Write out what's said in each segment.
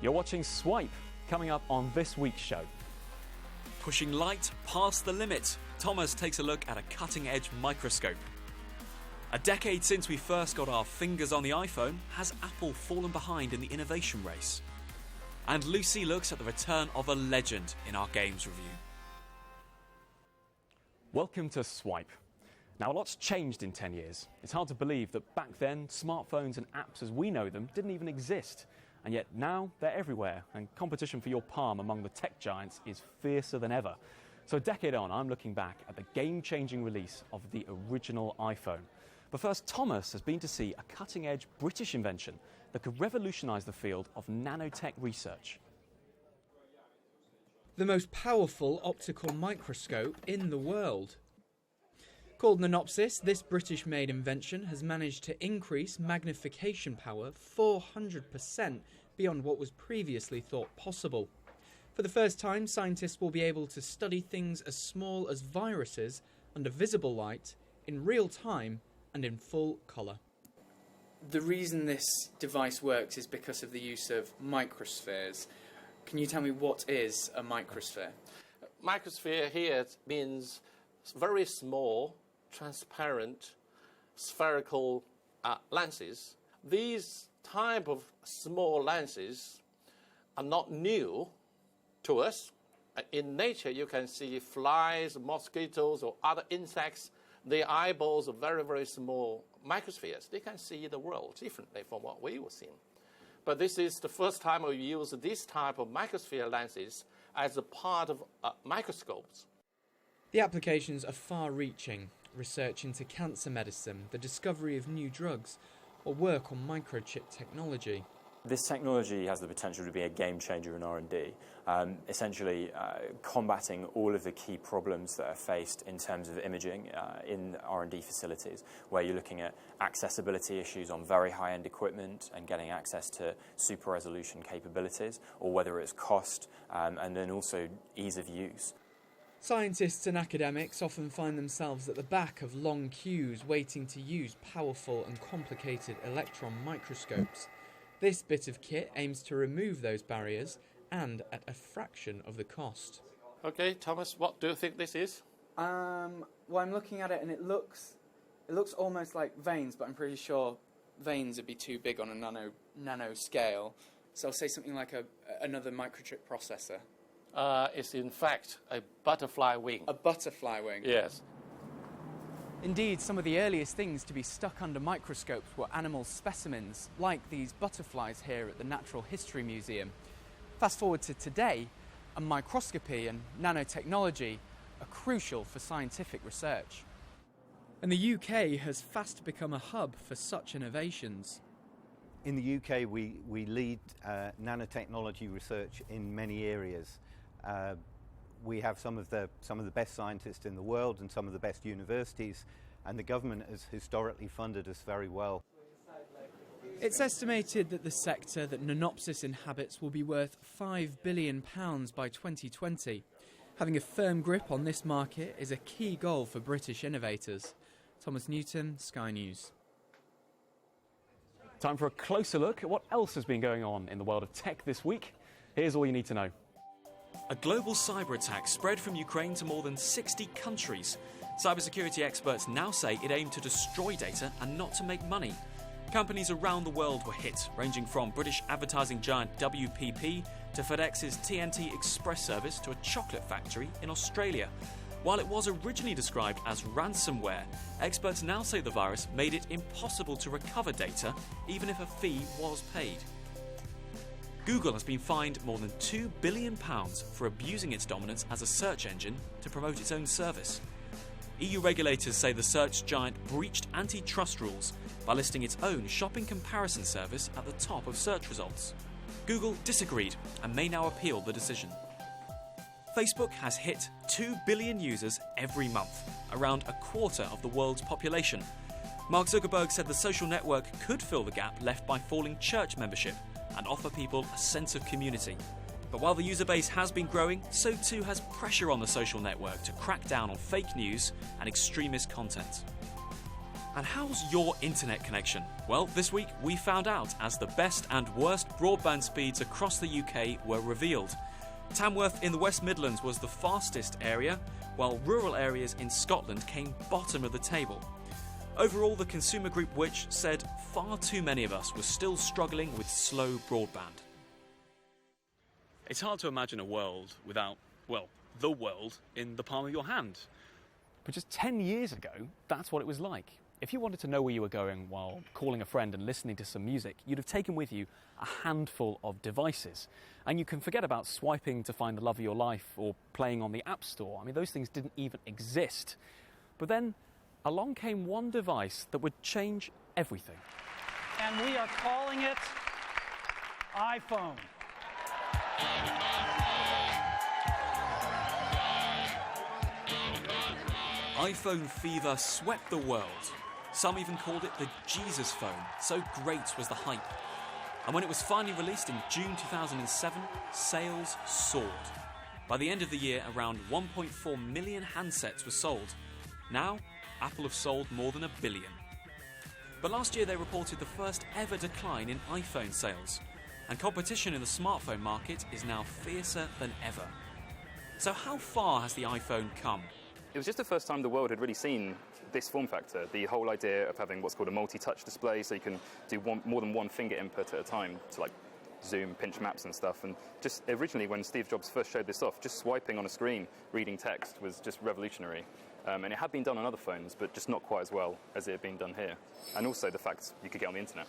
You're watching Swipe, coming up on this week's show. Pushing light past the limit, Thomas takes a look at a cutting-edge microscope. A decade since we first got our fingers on the iPhone, has Apple fallen behind in the innovation race? And Lucy looks at the return of a legend in our games review. Welcome to Swipe. Now, a lot's changed in 10 years. It's hard to believe that back then, smartphones and apps as we know them didn't even exist. And yet now they're everywhere, and competition for your palm among the tech giants is fiercer than ever. So a decade on, I'm looking back at the game-changing release of the original iPhone. But first, Thomas has been to see a cutting-edge British invention that could revolutionise the field of nanotech research. The most powerful optical microscope in the world. Called Nanopsis, this British-made invention has managed to increase magnification power 400% beyond what was previously thought possible. For the first time, scientists will be able to study things as small as viruses under visible light, in real time and in full colour. The reason this device works is because of the use of microspheres. Can you tell me what is a microsphere? Microsphere here means very small, transparent, spherical lenses. These type of small lenses are not new to us. In nature, you can see flies, mosquitoes, or other insects. Their eyeballs are very, very small microspheres. They can see the world differently from what we were seeing. But this is the first time we use this type of microsphere lenses as a part of microscopes. The applications are far-reaching. Research into cancer medicine, the discovery of new drugs, or work on microchip technology. This technology has the potential to be a game changer in R&D, essentially combating all of the key problems that are faced in terms of imaging in R&D facilities, where you're looking at accessibility issues on very high-end equipment and getting access to super resolution capabilities, or whether it's cost and then also ease of use. Scientists and academics often find themselves at the back of long queues waiting to use powerful and complicated electron microscopes. This bit of kit aims to remove those barriers and at a fraction of the cost. Okay, Thomas, what do you think this is? Well, I'm looking at it and it looks almost like veins, but I'm pretty sure veins would be too big on a nano scale. So I'll say something like another microchip processor. It's in fact a butterfly wing. A butterfly wing? Yes. Indeed, some of the earliest things to be stuck under microscopes were animal specimens, like these butterflies here at the Natural History Museum. Fast forward to today, and microscopy and nanotechnology are crucial for scientific research. And the UK has fast become a hub for such innovations. In the UK, we lead nanotechnology research in many areas. We have some of the best scientists in the world and some of the best universities, and the government has historically funded us very well. It's estimated that the sector that Nanopsis inhabits will be worth £5 billion by 2020. Having a firm grip on this market is a key goal for British innovators. Thomas Newton, Sky News. Time for a closer look at what else has been going on in the world of tech this week. Here's all you need to know. A global cyber attack spread from Ukraine to more than 60 countries. Cybersecurity experts now say it aimed to destroy data and not to make money. Companies around the world were hit, ranging from British advertising giant WPP to FedEx's TNT Express service to a chocolate factory in Australia. While it was originally described as ransomware, experts now say the virus made it impossible to recover data, even if a fee was paid. Google has been fined more than £2 billion for abusing its dominance as a search engine to promote its own service. EU regulators say the search giant breached antitrust rules by listing its own shopping comparison service at the top of search results. Google disagreed and may now appeal the decision. Facebook has hit 2 billion users every month, around a quarter of the world's population. Mark Zuckerberg said the social network could fill the gap left by falling church membership and offer people a sense of community. But while the user base has been growing, so too has pressure on the social network to crack down on fake news and extremist content. And how's your internet connection? Well, this week we found out as the best and worst broadband speeds across the UK were revealed. Tamworth in the West Midlands was the fastest area, while rural areas in Scotland came bottom of the table. Overall, the consumer group Which said far too many of us were still struggling with slow broadband. It's hard to imagine a world without, well, the world in the palm of your hand. But just 10 years ago, that's what it was like. If you wanted to know where you were going while calling a friend and listening to some music, you'd have taken with you a handful of devices. And you can forget about swiping to find the love of your life or playing on the App Store. I mean, those things didn't even exist. But then along came one device that would change everything. And we are calling it iPhone. iPhone fever swept the world. Some even called it the Jesus phone, so great was the hype. And when it was finally released in June 2007, sales soared. By the end of the year, around 1.4 million handsets were sold. Now, Apple have sold more than 1 billion. But last year they reported the first ever decline in iPhone sales. And competition in the smartphone market is now fiercer than ever. So how far has the iPhone come? It was just the first time the world had really seen this form factor, the whole idea of having what's called a multi-touch display, so you can do more than one finger input at a time to like zoom, pinch maps and stuff. And just originally when Steve Jobs first showed this off, just swiping on a screen, reading text was just revolutionary. And it had been done on other phones, but just not quite as well as it had been done here. And also the fact you could get on the internet.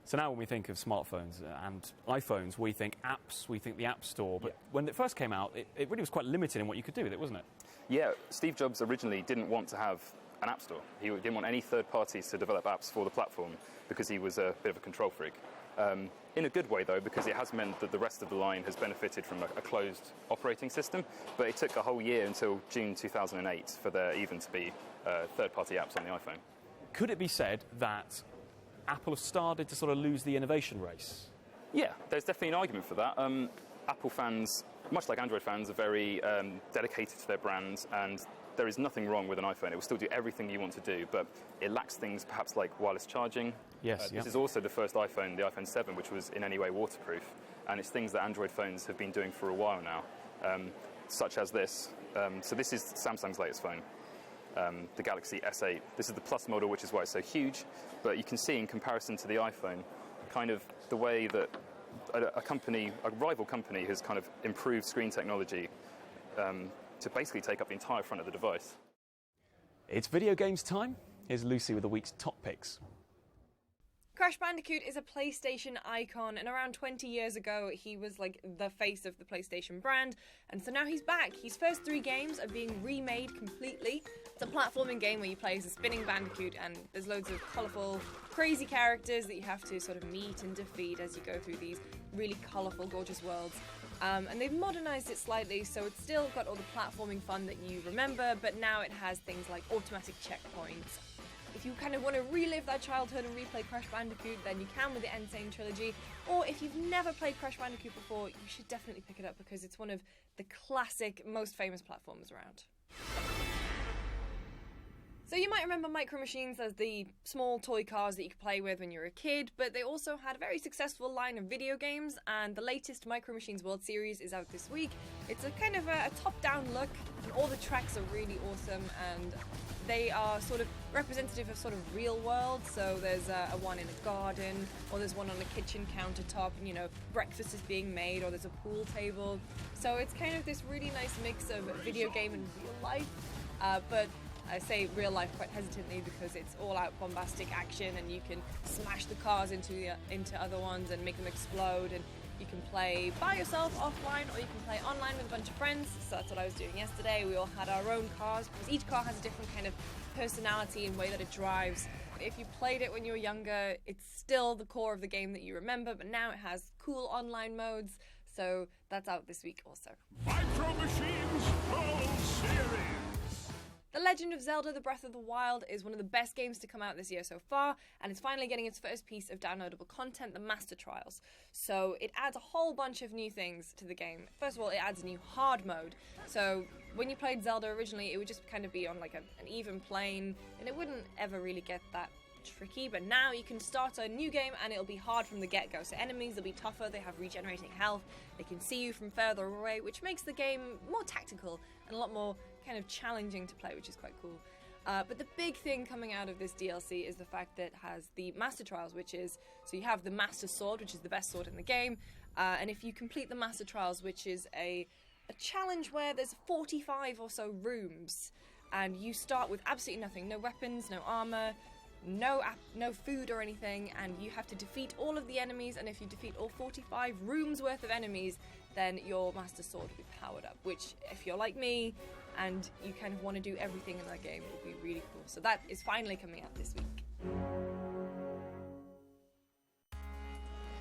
So now when we think of smartphones and iPhones, we think apps, we think the App Store. But when it first came out, it really was quite limited in what you could do with it, wasn't it? Yeah, Steve Jobs originally didn't want to have an App Store. He didn't want any third parties to develop apps for the platform because he was a bit of a control freak. In a good way, though, because it has meant that the rest of the line has benefited from a closed operating system. But it took a whole year until June 2008 for there even to be third-party apps on the iPhone. Could it be said that Apple have started to sort of lose the innovation race? Yeah, there's definitely an argument for that. Apple fans, much like Android fans, are very dedicated to their brands, and there is nothing wrong with an iPhone. It will still do everything you want to do, but it lacks things perhaps like wireless charging. Yes, This is also the first iPhone, the iPhone 7, which was in any way waterproof, and it's things that Android phones have been doing for a while now, such as this. So this is Samsung's latest phone, the Galaxy S8. This is the Plus model, which is why it's so huge, but you can see in comparison to the iPhone, kind of the way that a rival company has kind of improved screen technology to basically take up the entire front of the device. It's video games time. Here's Lucy with the week's top picks. Crash Bandicoot is a PlayStation icon, and around 20 years ago he was like the face of the PlayStation brand, and so now he's back. His first 3 games are being remade completely. It's a platforming game where you play as a spinning bandicoot, and there's loads of colourful, crazy characters that you have to sort of meet and defeat as you go through these really colourful, gorgeous worlds. And they've modernised it slightly, so it's still got all the platforming fun that you remember, but now it has things like automatic checkpoints. If you kind of want to relive that childhood and replay Crash Bandicoot, then you can with the Insane Trilogy. Or if you've never played Crash Bandicoot before, you should definitely pick it up because it's one of the classic, most famous platformers around. So you might remember Micro Machines as the small toy cars that you could play with when you were a kid, but they also had a very successful line of video games, and the latest Micro Machines World Series is out this week. It's a kind of a top-down look, and all the tracks are really awesome, and they are sort of representative of sort of real world. So there's a one in a garden, or there's one on a kitchen countertop, and you know, breakfast is being made, or there's a pool table. So it's kind of this really nice mix of video game and real life, but I say real life quite hesitantly because it's all out bombastic action, and you can smash the cars into other ones and make them explode, and you can play by yourself offline, or you can play online with a bunch of friends. So that's what I was doing yesterday. We all had our own cars because each car has a different kind of personality and way that it drives. If you played it when you were younger, it's still the core of the game that you remember, but now it has cool online modes. So that's out this week also. Micro Machines World Series. The Legend of Zelda: The Breath of the Wild is one of the best games to come out this year so far, and it's finally getting its first piece of downloadable content, the Master Trials. So it adds a whole bunch of new things to the game. First of all, it adds a new hard mode. So when you played Zelda originally, it would just kind of be on like an even plane, and it wouldn't ever really get that tricky, but now you can start a new game and it'll be hard from the get-go. So enemies will be tougher, they have regenerating health, they can see you from further away, which makes the game more tactical and a lot more kind of challenging to play, which is quite cool. But the big thing coming out of this DLC is the fact that it has the Master Trials, which is, so you have the Master Sword, which is the best sword in the game, and if you complete the Master Trials, which is a challenge where there's 45 or so rooms, and you start with absolutely nothing, no weapons, no armor, no food or anything, and you have to defeat all of the enemies, and if you defeat all 45 rooms worth of enemies, then your Master Sword will be powered up, which, if you're like me and you kind of want to do everything in that game, will be really cool. So that is finally coming out this week.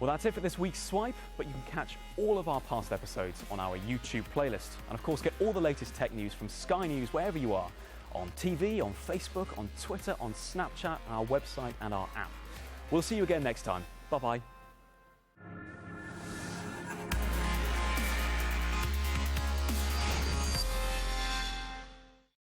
Well, that's it for this week's Swipe, but you can catch all of our past episodes on our YouTube playlist. And of course, get all the latest tech news from Sky News wherever you are, on TV, on Facebook, on Twitter, on Snapchat, our website and our app. We'll see you again next time. Bye-bye.